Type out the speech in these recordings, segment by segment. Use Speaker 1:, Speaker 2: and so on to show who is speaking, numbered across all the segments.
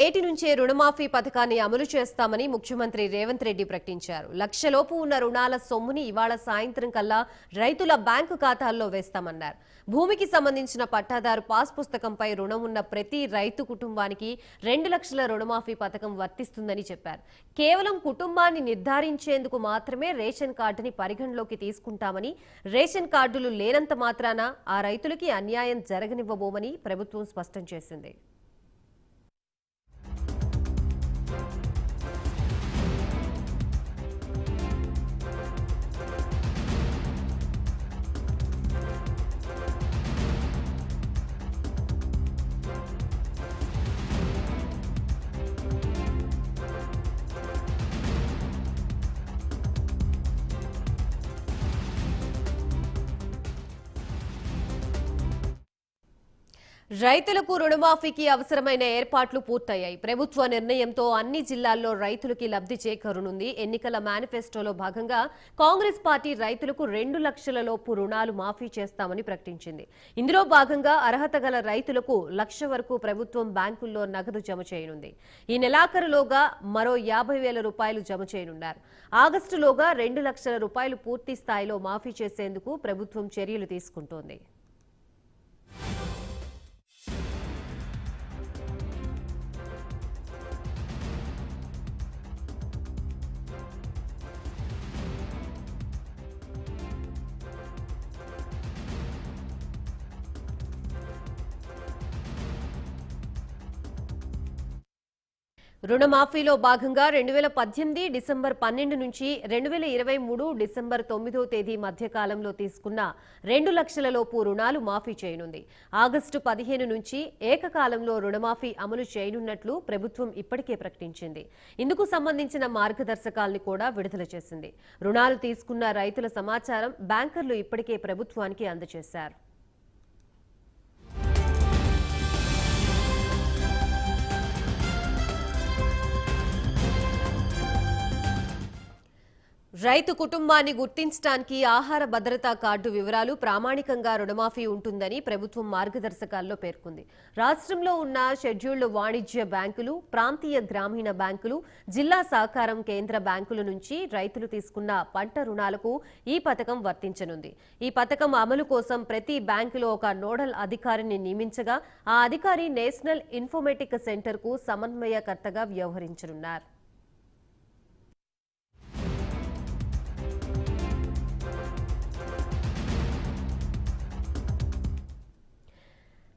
Speaker 1: నేటి నుంచే రుణమాఫీ పథకాన్ని అమలు చేస్తామని ముఖ్యమంత్రి రేవంత్ రెడ్డి ప్రకటించారు. లక్షలోపు ఉన్న రుణాల సొమ్ముని ఇవాళ సాయంత్రం కల్లా రైతుల బ్యాంకు ఖాతాల్లో వేస్తామన్నారు. భూమికి సంబంధించిన పట్టాదారు పాస్ పుస్తకంపై రుణం ఉన్న ప్రతి రైతు కుటుంబానికి 2 లక్షల రుణమాఫీ పథకం వర్తిస్తుందని చెప్పారు. కేవలం కుటుంబాన్ని నిర్ధారించేందుకు మాత్రమే రేషన్ కార్డుని పరిగణలోకి తీసుకుంటామని, రేషన్ కార్డులు లేనంత మాత్రాన ఆ రైతులకి అన్యాయం జరగనివ్వబోమని ప్రభుత్వం స్పష్టం చేసింది. రైతులకు రుణమాఫీకి అవసరమైన ఏర్పాట్లు పూర్తయ్యాయి. ప్రభుత్వ నిర్ణయంతో అన్ని జిల్లాల్లో రైతులకి లబ్ధి చేకూరనుంది. ఎన్నికల మేనిఫెస్టోలో భాగంగా కాంగ్రెస్ పార్టీ రైతులకు 2 లక్షల లోపు రుణాలు మాఫీ చేస్తామని ప్రకటించింది. ఇందులో భాగంగా అర్హత గల రైతులకు 1 లక్ష వరకు ప్రభుత్వం బ్యాంకుల్లో నగదు జమ చేయనుంది. ఈ నెలాఖరులోగా మరో 50,000 రూపాయలు జమ చేయనున్నారు. ఆగస్టులోగా 2 లక్షల రూపాయలు పూర్తి స్థాయిలో మాఫీ చేసేందుకు ప్రభుత్వం చర్యలు తీసుకుంటోంది. రుణమాఫీలో భాగంగా 2018 డిసెంబర్ 12 నుంచి 2023 డిసెంబర్ 9వ తేదీ మధ్య కాలంలో తీసుకున్న 2 లక్షల లోపు రుణాలు మాఫీ చేయనుంది. ఆగస్టు 15 నుంచి ఏకకాలంలో రుణమాఫీ అమలు చేయనున్నట్లు ప్రభుత్వం ఇప్పటికే ప్రకటించింది. ఇందుకు సంబంధించిన మార్గదర్శకాలను కూడా విడుదల చేసింది. రుణాలు తీసుకున్న రైతుల సమాచారం బ్యాంకర్లు ఇప్పటికే ప్రభుత్వానికి అందజేశారు. రైతు కుటుంబాన్ని గుర్తించడానికి ఆహార భద్రతా కార్డు వివరాలు ప్రామాణికంగా రుణమాఫీ ఉంటుందని ప్రభుత్వం మార్గదర్శకాల్లో పేర్కొంది. రాష్ట్రంలో ఉన్న షెడ్యూల్డ్ వాణిజ్య బ్యాంకులు, ప్రాంతీయ గ్రామీణ బ్యాంకులు, జిల్లా సహకారం కేంద్ర బ్యాంకుల నుంచి రైతులు తీసుకున్న పంట రుణాలకు ఈ పథకం వర్తించనుంది. ఈ పథకం అమలు కోసం ప్రతి బ్యాంకులో ఒక నోడల్ అధికారిని నియమించగా ఆ అధికారి నేషనల్ ఇన్ఫర్మేటిక్ సెంటర్కు సమన్వయకర్తగా వ్యవహరించనున్నారు.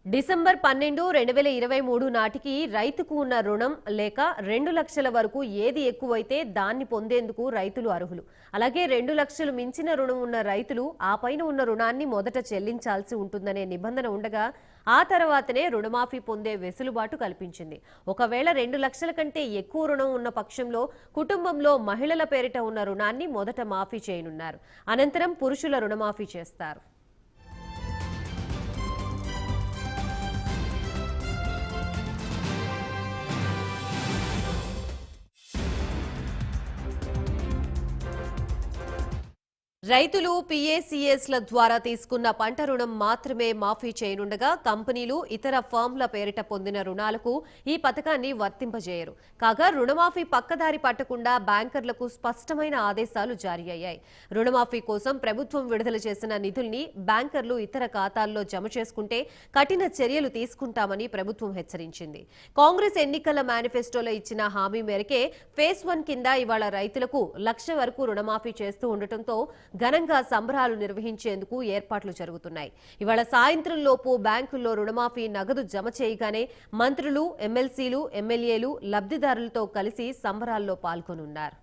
Speaker 1: డిసెంబర్ 12, 2023 నాటికి రైతుకు ఉన్న రుణం లేక 2 లక్షల వరకు ఏది ఎక్కువైతే దాన్ని పొందేందుకు రైతులు అర్హులు. అలాగే 2 లక్షలు మించిన రుణం ఉన్న రైతులు ఆ పైన ఉన్న రుణాన్ని మొదట చెల్లించాల్సి ఉంటుందనే నిబంధన ఉండగా ఆ తర్వాతనే రుణమాఫీ పొందే వెసులుబాటు కల్పించింది. ఒకవేళ 2 లక్షల కంటే ఎక్కువ రుణం ఉన్న పక్షంలో కుటుంబంలో మహిళల పేరిట ఉన్న రుణాన్ని మొదట మాఫీ చేయనున్నారు. అనంతరం పురుషుల రుణమాఫీ చేస్తారు. రైతులు PACSల ద్వారా తీసుకున్న పంట రుణం మాత్రమే మాఫీ చేయనుండగా కంపెనీలు, ఇతర ఫామ్ల పేరిట పొందిన రుణాలకు ఈ పథకాన్ని వర్తింపజేయరు. కాగా రుణమాఫీ పక్కదారి పట్టకుండా బ్యాంకర్లకు స్పష్టమైన ఆదేశాలు జారీ అయ్యాయి. రుణమాఫీ కోసం ప్రభుత్వం విడుదల చేసిన నిధుల్ని బ్యాంకర్లు ఇతర ఖాతాల్లో జమ చేసుకుంటే కఠిన చర్యలు తీసుకుంటామని ప్రభుత్వం హెచ్చరించింది. కాంగ్రెస్ ఎన్నికల మేనిఫెస్టోలో ఇచ్చిన హామీ మేరకే ఫేజ్ 1 కింద ఇవాళ రైతులకు 1 లక్ష వరకు రుణమాఫీ చేస్తూ ఉండటంతో ఘనంగా సంబరాలు నిర్వహించేందుకు ఏర్పాట్లు జరుగుతున్నాయి. ఇవాళ సాయంత్రం లోపు బ్యాంకుల్లో రుణమాఫీ నగదు జమ చేయగానే మంత్రులు, ఎమ్మెల్సీలు, ఎమ్మెల్యేలు లబ్ధిదారులతో కలిసి సంబరాల్లో పాల్గొనున్నారు.